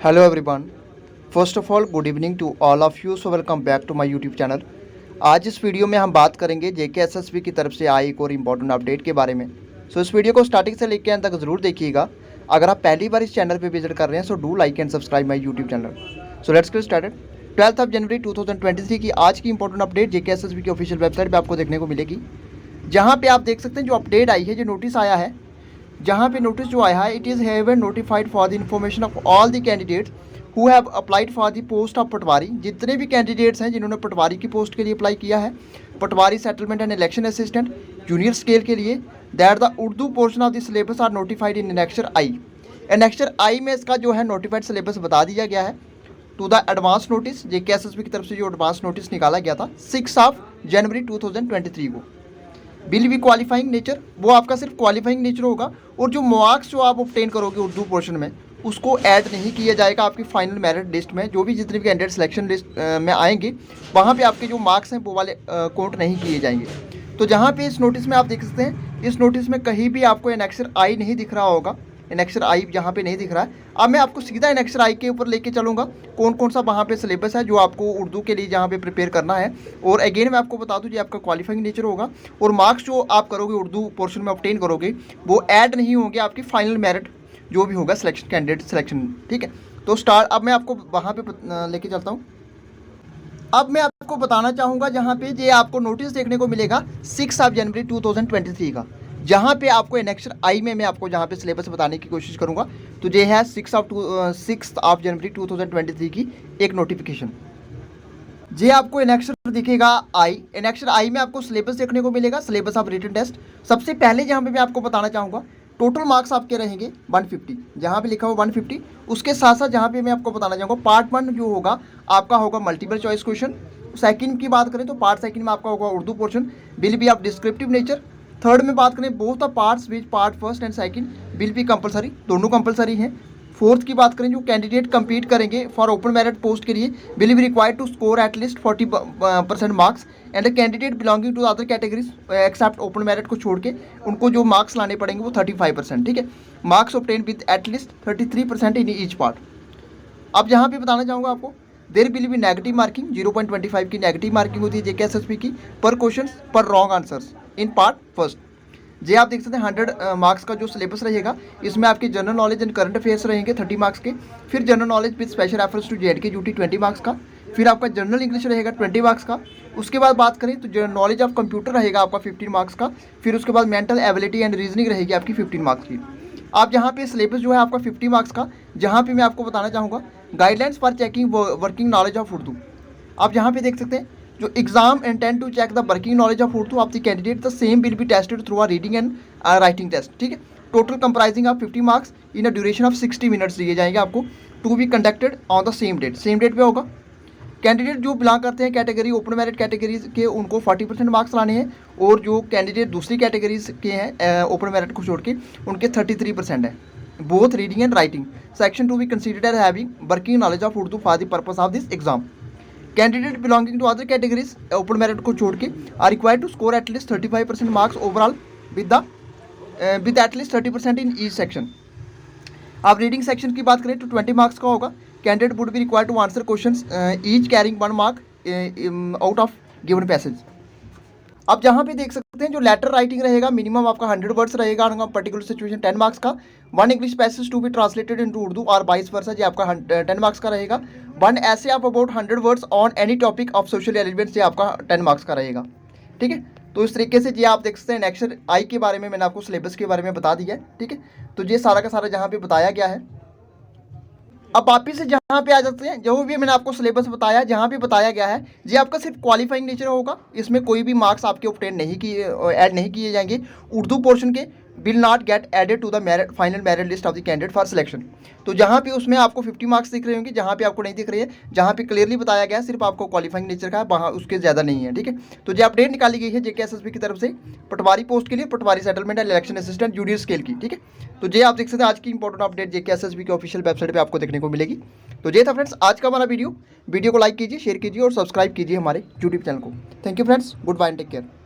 Hello everyone. First of all, good evening to all of you. So welcome back to my YouTube channel. आज इस video में हम बात करेंगे जेके SSB की तरफ से आई एक और इम्पॉर्टेंट अपडेट के बारे में। सो इस वीडियो को स्टार्टिंग से लेकर अंत तक ज़रूर देखिएगा। अगर आप पहली बार इस चैनल पे विजिट कर रहे हैं so do like and subscribe my YouTube channel. So let's get started. 12 जनवरी 2023 की आज की इंपॉर्टेंट अपडेट जेके एसएसबी की ऑफिशियल वेबसाइट पर आपको देखने को मिलेगी, जहाँ पर आप देख सकते हैं जो अपडेट आई है, जो नोटिस आया है, जहाँ पे नोटिस जो आया है, it is haven notified for the information of all the candidates who have applied for the post of patwari. जितने भी कैंडिडेट्स हैं जिन्होंने पटवारी की पोस्ट के लिए अप्लाई किया है, patwari settlement and election assistant junior scale के लिए, that the Urdu portion of the syllabus are notified in annexure I. Annexure I में इसका जो है नोटिफाइड सिलेबस बता दिया गया है to the advance notice. JK SSB की तरफ से जो एडवांस नोटिस निकाला गया था 6 जनवरी 2023 को। विल बी क्वालिफाइंग नेचर, वो आपका सिर्फ क्वालिफाइंग नेचर होगा, और जो मार्क्स जो आप ऑब्टेन करोगे उर्दू पोर्शन में उसको ऐड नहीं किया जाएगा आपकी फाइनल मेरिट लिस्ट में। जो भी जितने भी कैंडिडेट सिलेक्शन लिस्ट में आएंगे वहाँ पे आपके जो मार्क्स हैं वो वाले काउंट नहीं किए जाएंगे। तो जहाँ पे इस नोटिस में आप देख सकते हैं, इस नोटिस में कहीं भी आपको एनेक्चर आई नहीं दिख रहा होगा। एनेक्चर आई यहाँ पे नहीं दिख रहा है। अब मैं आपको सीधा एनेक्चर आई के ऊपर लेके चलूँगा कौन कौन सा वहाँ पे सिलेबस है जो आपको उर्दू के लिए जहाँ पे प्रिपेयर करना है। और अगेन मैं आपको बता दूँ, जो आपका क्वालिफाइंग नेचर होगा और मार्क्स जो आप करोगे उर्दू पोर्शन में ऑब्टेन करोगे वो ऐड नहीं होंगे आपकी फाइनल मेरिट जो भी होगा सिलेक्शन कैंडिडेट सिलेक्शन। ठीक है, तो स्टार्ट अब मैं आपको वहाँ पे लेके चलता हूँ। अब मैं आपको बताना चाहूँगा जहाँ पे ये आपको नोटिस देखने को मिलेगा 6 जनवरी 2023 का, जहाँ पे आपको एनेक्चर आई में मैं आपको जहाँ पे सिलेबस बताने की कोशिश करूँगा। तो ये है 6 जनवरी 2023 की एक नोटिफिकेशन। ये आपको एनेक्चर दिखेगा आई। एनेक्चर आई में आपको सिलेबस देखने को मिलेगा, सिलेबस ऑफ रिटन टेस्ट। सबसे पहले जहाँ पे मैं आपको बताना चाहूँगा टोटल मार्क्स आपके रहेंगे 150, जहाँ पे लिखा हुआ 150। उसके साथ साथ जहाँ पे मैं आपको बताना चाहूँगा पार्ट 1 जो होगा आपका होगा मल्टीपल चॉइस क्वेश्चन। सेकंड की बात करें तो पार्ट सेकंड में आपका होगा Urdu portion, will be of descriptive nature. Third में बात करें both the parts which part first and second will be compulsory, दोनों कंपलसरी हैं। फोर्थ की बात करें जो कैंडिडेट कंपीट करेंगे फॉर ओपन मेरिट पोस्ट के लिए will be required to score at least 40% marks and the candidate belonging to other categories except open merit को छोड़ के उनको जो मार्क्स लाने पड़ेंगे वो 35%। ठीक है, marks obtain with at least 33% in each part. अब यहाँ पे बताना चाहूँगा आपको there will be negative marking, 0.25 की नेगेटिव मार्किंग होती है जेके एसएसबी की पर क्वेश्चन पर wrong answers in part first. जे आप देख सकते हैं 100 मार्क्स का जो सिलेबस रहेगा, इसमें आपके general knowledge and current affairs रहेंगे 30 मार्क्स के। फिर general knowledge with special reference to J and K UT 20 marks का। फिर आपका जनरल इंग्लिश रहेगा 20 मार्क्स का। उसके बाद बात करें तो नॉलेज ऑफ कंप्यूटर रहेगा आपका 15 मार्क्स का। फिर उसके बाद मेंटल एबिलिटी एंड रीजनिंग रहेगी आपकी 15 मार्क्स की। आप यहाँ पे सिलेबस जो है आपका 50 मार्क्स का, जहाँ पे मैं आपको बताना चाहूँगा guidelines for checking working knowledge of Urdu. आप यहाँ पे देख सकते हैं जो exam intend to check the working knowledge of Urdu of the candidate the same will be tested through a reading and writing test. ठीक है, total comprising of 50 marks in a duration of 60 minutes दिए जाएंगे आपको, to be conducted on the same date. Same date पे होगा। Candidate जो belong करते हैं कैटेगरी ओपन मेरिट कैटेगरीज के उनको 40% मार्क्स लाने हैं, और जो कैंडिडेट दूसरी कैटेगरीज के हैं ओपन मेरिट को छोड़ के उनके 33% है। Both reading and writing section to be considered as having working knowledge of Urdu for the purpose of this exam. Candidate belonging to other categories open merit को छोड़ के are required to score at least 35% marks overall with at least 30% in each section. आप reading section की बात करें तो 20 marks का होगा। Candidate would be required to answer questions each carrying 1 mark out of given passage. आप जहाँ पे देख सकते हैं जो लेटर राइटिंग रहेगा मिनिमम आपका 100 वर्ड्स रहेगा, पर्टिकुलर सिचुएशन 10 मार्क्स का। 1 English passage to be translated into Urdu और 22 वर्सा जी आपका 10 मार्क्स का रहेगा। 1 ऐसे आप about 100 words on any topic of social elements ये आपका 10 मार्क्स का रहेगा। ठीक है, तो इस तरीके से ये आप देख सकते हैं एनेक्चर आई के बारे में मैंने आपको सिलेबस के बारे में बता दिया है। ठीक है, तो ये सारा का सारा जहाँ पे बताया गया है। अब वापिस से जहाँ पे आ जाते हैं, जो भी मैंने आपको सिलेबस बताया जहाँ पे बताया गया है ये आपका सिर्फ क्वालिफाइंग नेचर होगा, इसमें कोई भी मार्क्स आपके ऑब्टेन नहीं किए ऐड नहीं किए जाएंगे। उर्दू पोर्शन के will not get added to the merit final merit list of the candidate for selection. तो जहाँ पे उसमें आपको 50 मार्क्स दिख रहे होंगे, जहाँ पे आपको नहीं दिख रही है, जहाँ पे क्लियरली बताया गया है सिर्फ आपको क्वालिफाइंग नेचर का है, वहाँ उसके ज़्यादा नहीं है। ठीक है, तो ये अपडेट निकाली गई है जेके एसएसबी की तरफ से पटवारी पोस्ट के लिए, patwari settlement and election assistant junior scale की। ठीक है, तो ये आप देख सकते हैं आज की इंपॉर्टेंट अपडेट जेके एसएसबी की ऑफिशियल वेबसाइट पर आपको देखने को मिलेगी। तो ये था फ्रेंड्स आज का हमारा वीडियो को लाइक कीजिए, शेयर कीजिए और सब्सक्राइब कीजिए हमारे यूट्यूब चैनल को। Thank you friends, goodbye and take care.